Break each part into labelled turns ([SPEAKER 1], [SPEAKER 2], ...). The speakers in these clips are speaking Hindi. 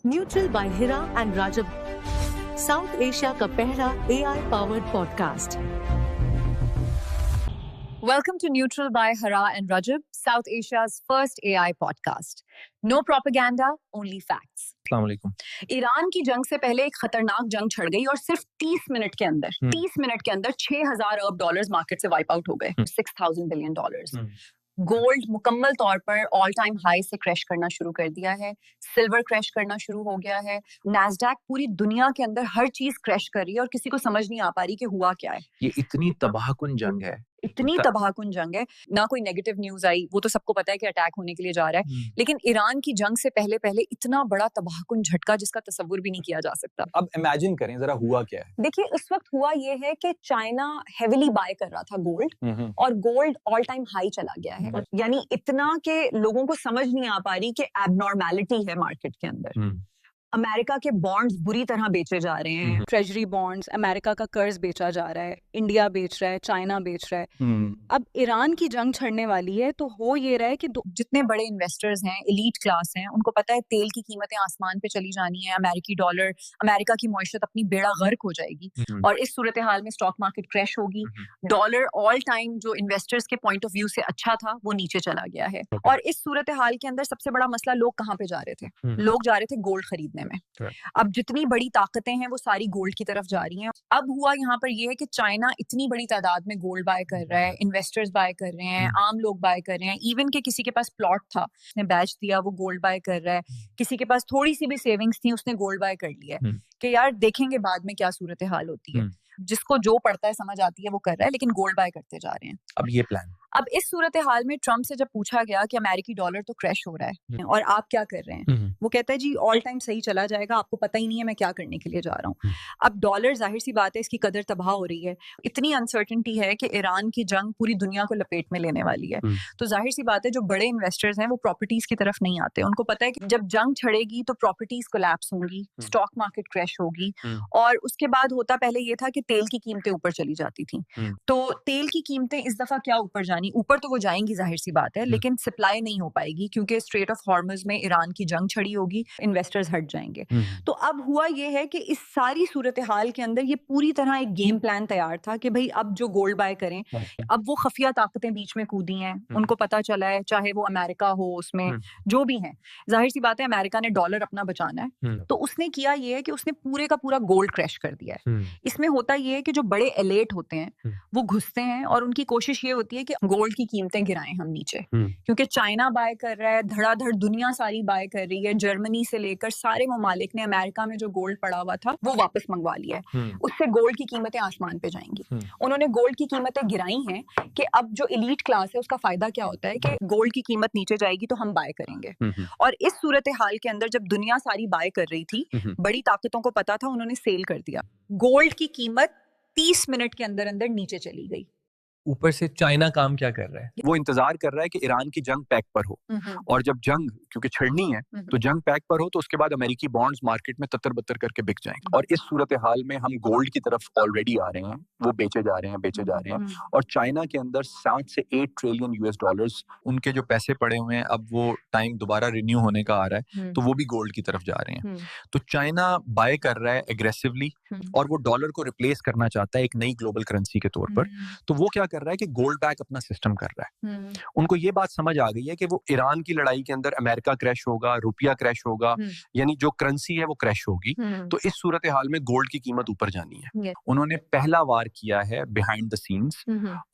[SPEAKER 1] Neutral bye Hira and Rajab, south Asia का पहला AI powered podcast.
[SPEAKER 2] Welcome to Neutral by Hara and Rajab, South Asia's first AI podcast. No propaganda, only facts.
[SPEAKER 3] अस्सलाम वालेकुम।
[SPEAKER 2] ईरान की जंग से पहले एक खतरनाक जंग छिड़ गई और सिर्फ 30 मिनट के अंदर 6,000 अरब डॉलर्स मार्केट से वाइप आउट हो गए। 6,000 बिलियन डॉलर्स। गोल्ड मुकम्मल तौर पर ऑल टाइम हाई से क्रैश करना शुरू कर दिया है। सिल्वर क्रैश करना शुरू हो गया है। नैस्डैक पूरी दुनिया के अंदर हर चीज क्रैश कर रही है और किसी को समझ नहीं आ पा रही कि हुआ क्या है।
[SPEAKER 3] ये इतनी तबाहकुन जंग है,
[SPEAKER 2] इतनी तबाहकुन जंग है, ना कोई नेगेटिव न्यूज आई, वो तो सबको पता है कि अटैक होने के लिए जा रहा है, लेकिन ईरान की जंग से पहले इतना बड़ा तबाहकुन झटका जिसका तसव्वुर भी नहीं किया जा सकता।
[SPEAKER 4] अब इमेजिन करें जरा हुआ क्या है।
[SPEAKER 2] देखिए, उस वक्त हुआ ये है कि चाइना हेविली बाय कर रहा था गोल्ड और गोल्ड ऑल टाइम हाई चला गया है। यानी इतना कि लोगों को समझ नहीं आ पा रही कि एबनॉर्मैलिटी है मार्केट के अंदर। अमेरिका के बॉन्ड्स बुरी तरह बेचे जा रहे हैं। ट्रेजरी बॉन्ड्स, अमेरिका का कर्ज बेचा जा रहा है, इंडिया बेच रहा है, चाइना बेच रहा है। अब ईरान की जंग छिड़ने वाली है तो हो ये रहा है कि जितने बड़े इन्वेस्टर्स हैं, एलीट क्लास हैं, उनको पता है तेल की कीमतें आसमान पे चली जानी है, अमेरिकी डॉलर, अमेरिका की मईशत अपनी बेड़ा गर्क हो जाएगी और इस सूरत हाल में स्टॉक मार्केट क्रैश होगी। डॉलर ऑल टाइम जो इन्वेस्टर्स के पॉइंट ऑफ व्यू से अच्छा था वो नीचे चला गया है। और इस सूरत हाल के अंदर सबसे बड़ा मसला लोग कहाँ पे जा रहे थे? लोग जा रहे थे गोल्ड खरीदने में। अब जितनी बड़ी ताकतें हैं वो सारी गोल्ड की तरफ जा रही हैं। अब हुआ यहाँ पर ये है कि चाइना इतनी बड़ी तादाद में गोल्ड बाय कर रहा है, इन्वेस्टर्स बाय कर रहे हैं, आम लोग बाय कर रहे हैं, इवन के किसी के पास प्लॉट था उसने बैच दिया वो गोल्ड बाय कर रहा है, किसी के पास थोड़ी सी भी सेविंग्स थी उसने गोल्ड बाय कर लिया है कि यार देखेंगे बाद में क्या सूरत हाल होती है। जिसको जो पड़ता है समझ आती है वो कर रहा है, लेकिन गोल्ड बाय करते जा रहे हैं।
[SPEAKER 3] अब ये प्लान,
[SPEAKER 2] अब इस सूरत हाल में ट्रम्प से जब पूछा गया कि अमेरिकी डॉलर तो क्रैश हो रहा है और आप क्या कर रहे हैं, वो कहता है जी ऑल टाइम सही चला जाएगा, आपको पता ही नहीं है मैं क्या करने के लिए जा रहा हूँ। अब डॉलर जाहिर सी बात है इसकी कदर तबाह हो रही है। इतनी अनसर्टेनिटी है कि ईरान की जंग पूरी दुनिया को लपेट में लेने वाली है। तो जाहिर सी बात है जो बड़े इन्वेस्टर्स हैं वो प्रॉपर्टीज की तरफ नहीं आते। उनको पता है कि जब जंग छिड़ेगी तो प्रॉपर्टीज कोलैप्स होंगी, स्टॉक मार्केट क्रैश होगी और उसके बाद होता पहले ये था कि तेल की कीमतें ऊपर चली जाती थी। तो तेल की कीमतें इस दफा क्या ऊपर जानी, ऊपर तो वो जाएंगी जाहिर सी बात है, लेकिन सप्लाई नहीं हो पाएगी क्योंकि स्ट्रेट ऑफ हॉर्मुज में ईरान की जंग छड़ी होगी, इन्वेस्टर्स हट जाएंगे। तो अब हुआ ये है कि इस सारी सूरत हाल के अंदर ये पूरी तरह एक गेम प्लान तैयार था कि भाई अब जो गोल्ड बाय करें, अब वो खफिया ताकतें बीच में कूदी हैं, उनको पता चला है, चाहे वो अमेरिका हो, उसमें जो भी है, जाहिर सी बात है अमेरिका ने डॉलर अपना बचाना है, तो उसने किया ये है कि उसने पूरे का पूरा गोल्ड क्रैश कर दिया है। इसमें होता ये है कि जो बड़े एलेट होते हैं वो घुसते हैं और उनकी कोशिश ये होती है कि गोल्ड की कीमतें गिराएं हम नीचे, क्योंकि चाइना बाय कर रहा है, धड़ाधड़ दुनिया सारी बाय कर रही है, जर्मनी से लेकर सारे ममालिक ने अमेरिका में जो गोल्ड पड़ा हुआ था वो वापस मंगवा लिया है। उससे गोल्ड की कीमतें आसमान पे जाएंगी। उन्होंने गोल्ड की कीमतें गिराई हैं कि अब जो एलीट क्लास है उसका फायदा क्या होता है कि गोल्ड की कीमत नीचे जाएगी तो हम बाय करेंगे। और इस सूरत हाल के अंदर जब दुनिया सारी बाय कर रही थी, बड़ी ताकतों को पता था, उन्होंने सेल कर दिया। गोल्ड की कीमत 30 मिनट के अंदर अंदर नीचे चली गई।
[SPEAKER 3] ऊपर से चाइना काम क्या कर रहा है?
[SPEAKER 4] वो इंतजार कर रहा है कि ईरान की जंग पैक पर हो और जब जंग क्योंकि छिड़नी है तो जंग पैक पर हो तो उसके बाद अमेरिकी बॉन्ड्स मार्केट में तत्तर बत्तर करके बिक जाएंगे। और इस सूरत हाल में हम गोल्ड की तरफ ऑलरेडी आ रहे हैं, वो बेचे जा रहे हैं और चाइना के अंदर 7 से 8 ट्रिलियन यूएस डॉलर्स उनके जो पैसे पड़े हुए हैं, अब वो टाइम दोबारा रिन्यू होने का आ रहा है तो वो भी गोल्ड की तरफ जा रहे हैं। तो चाइना बाय कर रहा है एग्रेसिवली और वो डॉलर को रिप्लेस करना चाहता है एक नई ग्लोबल करेंसी के तौर पर। तो वो क्या कर रहा है कि गोल्ड बैक अपना सिस्टम कर रहा है। उनको ये बात समझ आ गई है कि वो ईरान की लड़ाई के अंदर अमेरिका क्रैश होगा, रुपया क्रैश होगा, यानी जो करेंसी है वो क्रैश होगी, तो इस सूरत हाल में गोल्ड की कीमत ऊपर जानी है। उन्होंने पहला वार किया है बिहाइंड द सीन्स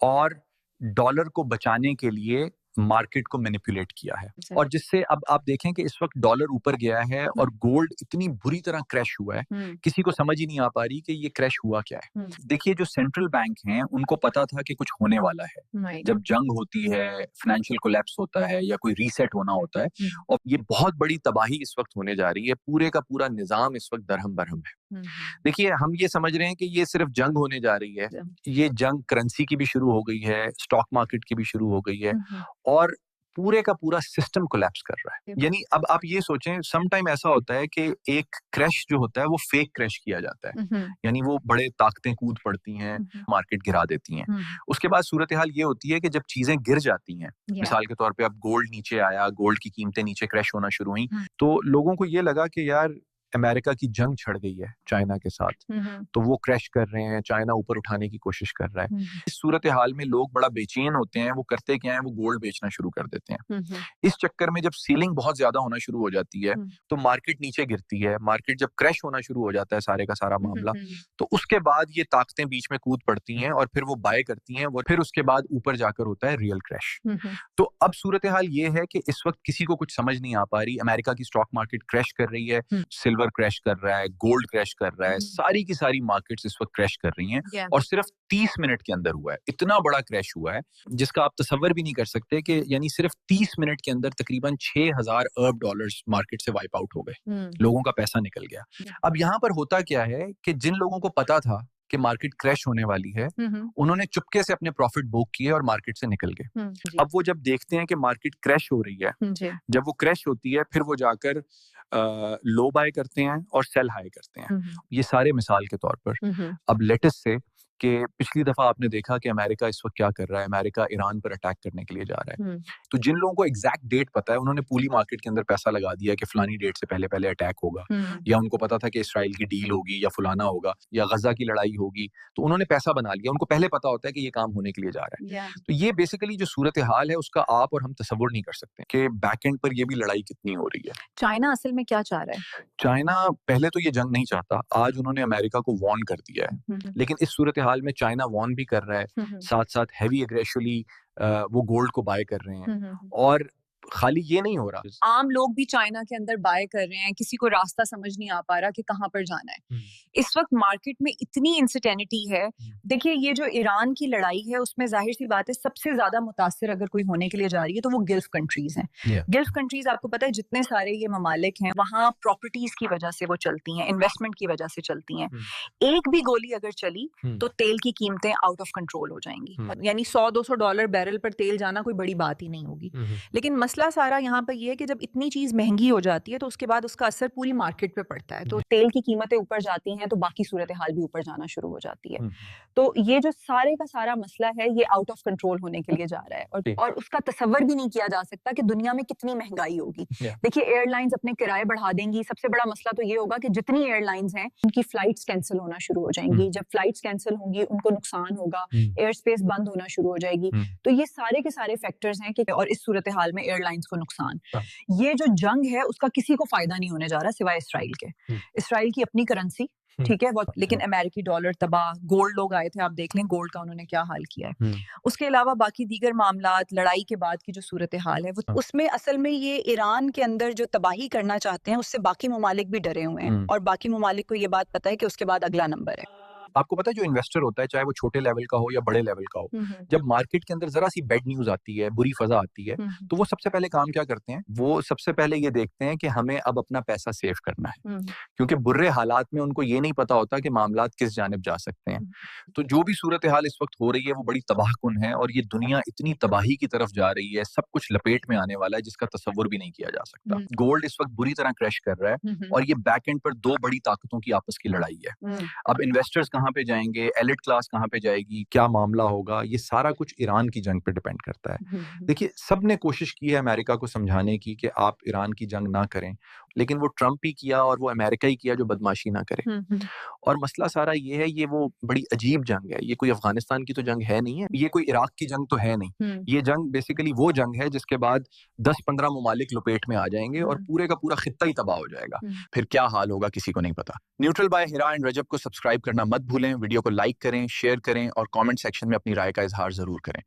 [SPEAKER 4] और डॉलर को बचाने के लिए मार्केट को मैनिपुलेट किया है और जिससे अब आप देखें कि इस वक्त डॉलर ऊपर गया है और गोल्ड इतनी बुरी तरह क्रैश हुआ है, किसी को समझ ही नहीं आ पा रही कि ये क्रैश हुआ क्या है। देखिए, जो सेंट्रल बैंक हैं उनको पता था कि कुछ होने वाला है। जब जंग होती है, फाइनेंशियल कोलैप्स होता है या कोई रीसेट होना होता है और ये बहुत बड़ी तबाही इस वक्त होने जा रही है। पूरे का पूरा निजाम इस वक्त दरहम बरहम है। देखिए, हम ये समझ रहे हैं कि ये सिर्फ जंग होने जा रही है, ये जंग करेंसी की भी शुरू हो गई है, स्टॉक मार्केट की भी शुरू हो गई है और पूरे का पूरा सिस्टम कोलैप्स कर रहा है। यानी अब आप ये सोचें, सम टाइम ऐसा होता है कि एक क्रैश जो होता है वो फेक क्रैश किया जाता है, यानी वो बड़े ताकतें कूद पड़ती हैं, मार्केट गिरा देती हैं। उसके बाद सूरत हाल ये होती है कि जब चीजें गिर जाती हैं, मिसाल के तौर पे अब गोल्ड नीचे आया, गोल्ड की कीमतें नीचे क्रैश होना शुरू हुई, तो लोगों को ये लगा कि यार अमेरिका की जंग छिड़ गई है चाइना के साथ, तो वो क्रैश कर रहे हैं, चाइना ऊपर उठाने की कोशिश कर रहा है। इस सूरत हाल में लोग बड़ा बेचैन होते हैं, वो करते क्या है, वो गोल्ड बेचना शुरू कर देते हैं। इस चक्कर में जब सीलिंग बहुत ज्यादा होना शुरू हो जाती है तो मार्केट नीचे गिरती है। मार्केट जब क्रैश होना शुरू हो जाता है सारे का सारा मामला, तो उसके बाद ये ताकतें बीच में कूद पड़ती हैं और फिर वो बाय करती हैं, वो फिर उसके बाद ऊपर जाकर होता है रियल क्रैश। तो अब सूरत हाल ये है कि इस वक्त किसी को कुछ समझ नहीं आ पा रही। अमेरिका की स्टॉक मार्केट क्रैश कर रही है, सिल्वर क्रैश कर रहा है, गोल्ड क्रैश कर रहा है, सारी की सारी मार्केट्स इस वक्त क्रैश कर रही हैं और सिर्फ 30 मिनट के अंदर हुआ है। इतना बड़ा क्रैश हुआ है जिसका आप तसव्वुर भी नहीं कर सकते कि यानी सिर्फ 30 मिनट के अंदर तकरीबन 6000 अरब डॉलर्स मार्केट से वाइप आउट हो गए, लोगों का पैसा निकल गया। अब यहाँ पर होता क्या है कि जिन लोगों को पता था कि मार्केट क्रैश होने वाली है, उन्होंने चुपके से अपने प्रॉफिट बुक किए और मार्केट से निकल गए। अब वो जब देखते हैं कि मार्केट क्रैश हो रही है, जब वो क्रैश होती है फिर वो जाकर लो बाय करते हैं और सेल हाई करते हैं। ये सारे मिसाल के तौर पर अब लेटेस्ट से कि पिछली दफा आपने देखा कि अमेरिका इस वक्त क्या कर रहा है, अमेरिका ईरान पर अटैक करने के लिए जा रहा है। तो जिन लोगों को एग्जैक्ट डेट पता है, उन्होंने पूरी मार्केट के अंदर पैसा लगा दिया कि फलानी डेट से पहले पहले अटैक होगा, या उनको पता था कि इसराइल की डील होगी या फलाना होगा या गजा की लड़ाई होगी, तो उन्होंने पैसा बना लिया। उनको पहले पता होता है कि ये काम होने के लिए जा रहा है। तो ये बेसिकली जो सूरत हाल है उसका आप और हम तसव्वुर नहीं कर सकते कि बैक एंड पर ये भी लड़ाई कितनी हो रही है।
[SPEAKER 2] चाइना असल में क्या चाह रहा है?
[SPEAKER 4] चाइना पहले तो ये जंग नहीं चाहता, आज उन्होंने अमेरिका को वार्न कर दिया है, लेकिन इस सूरत हाल में चाइना वार्न भी कर रहा है, साथ साथ हैवी एग्रेसिवली वो गोल्ड को बाय कर रहे हैं। और खाली ये नहीं हो रहा,
[SPEAKER 2] आम लोग भी चाइना के अंदर बाय कर रहे हैं, किसी को रास्ता समझ नहीं आ पा रहा कि कहाँ पर जाना है। इस वक्त मार्केट में इतनी इंसर्टेनिटी है। देखिए, ये जो ईरान की लड़ाई है उसमें जाहिर सी बात है सबसे ज्यादा मुतासिर अगर कोई होने के लिए जा रही है तो वो गिल्फ कंट्रीज हैं। गिल्फ कंट्रीज आपको पता है जितने सारे ये ममालिक हैं वहाँ प्रॉपर्टीज की वजह से वो चलती हैं, इन्वेस्टमेंट की वजह से चलती हैं। एक भी गोली अगर चली तो तेल की कीमतें आउट ऑफ कंट्रोल हो जाएंगी, यानी $100-200 बैरल पर तेल जाना कोई बड़ी बात ही नहीं होगी। लेकिन मसला सारा यहाँ पर ये है कि जब इतनी चीज महंगी हो जाती है तो उसके बाद उसका असर पूरी मार्केट पे पड़ता है। तो तेल की कीमतें ऊपर जाती हैं तो बाकी सूरत हाल भी ऊपर जाना शुरू हो जाती है। तो ये जो सारे का सारा मसला है ये आउट ऑफ कंट्रोल होने के लिए जा रहा है और उसका तसव्वुर भी नहीं किया जा सकता कि दुनिया में कितनी महंगाई होगी। देखिए, एयरलाइंस अपने किराए बढ़ा देंगी। सबसे बड़ा मसला तो ये होगा कि जितनी एयरलाइंस हैं उनकी फ्लाइट्स कैंसिल होना शुरू हो जाएंगी। जब फ्लाइट्स कैंसिल होंगी उनको नुकसान होगा, एयर स्पेस बंद होना शुरू हो जाएगी। तो ये सारे के सारे फैक्टर्स हैं कि और इस सूरत हाल में एयरलाइंस को नुकसान। ये जो जंग है उसका किसी को फायदा नहीं होने जा रहा सिवाय इसराइल के। इसराइल की अपनी करेंसी, ठीक है, वो, लेकिन अमेरिकी डॉलर तबाह। गोल्ड लोग आए थे, आप देख लें गोल्ड का उन्होंने क्या हाल किया है। उसके अलावा बाकी दीगर मामलात, लड़ाई के बाद की जो सूरत हाल है वो उसमें असल में ये ईरान के अंदर जो तबाही करना चाहते हैं उससे बाकी ममालिक भी डरे हुए हैं और बाकी ममालिक को ये बात पता है कि उसके बाद अगला नंबर है।
[SPEAKER 4] आपको पता है जो इन्वेस्टर होता है, चाहे वो छोटे लेवल का हो या बड़े लेवल का हो, जब मार्केट के अंदर जरा सी बैड न्यूज आती है, बुरी फजा आती है, तो वो सबसे पहले काम क्या करते हैं, वो सबसे पहले ये देखते हैं कि हमें अब अपना पैसा सेव करना है, क्योंकि बुरे हालात में उनको ये नहीं पता होता कि मामलात किस जानिब जा सकते हैं। तो जो भी सूरत हाल इस वक्त हो रही है वो बड़ी तबाहकुन है और ये दुनिया इतनी तबाही की तरफ जा रही है, सब कुछ लपेट में आने वाला है जिसका तसव्वुर भी नहीं किया जा सकता। गोल्ड इस वक्त बुरी तरह क्रैश कर रहा है और ये बैक एंड पर दो बड़ी ताकतों की आपस की लड़ाई है। अब इन्वेस्टर्स कहाँ पे जाएंगे, एलिट क्लास कहाँ पे जाएगी, क्या मामला होगा, ये सारा कुछ ईरान की जंग पे डिपेंड करता है। देखिए, सबने कोशिश की है अमेरिका को समझाने की कि आप ईरान की जंग ना करें, लेकिन वो ट्रंप ही किया और वो अमेरिका ही किया जो बदमाशी ना करे। और मसला सारा ये है, ये वो बड़ी अजीब जंग है। ये कोई अफगानिस्तान की तो जंग है नहीं है, ये कोई इराक की जंग तो है नहीं। ये जंग बेसिकली वो जंग है जिसके बाद 10-15 ममालिक लपेट में आ जाएंगे और पूरे का पूरा खित्ता ही तबाह हो जाएगा। फिर क्या हाल होगा किसी को नहीं पता। न्यूट्रल बाय हिरा एंड रजब को सब्सक्राइब करना मत भूलें। वीडियो को लाइक करें, शेयर करें और कमेंट सेक्शन में अपनी राय का इजहार जरूर करें।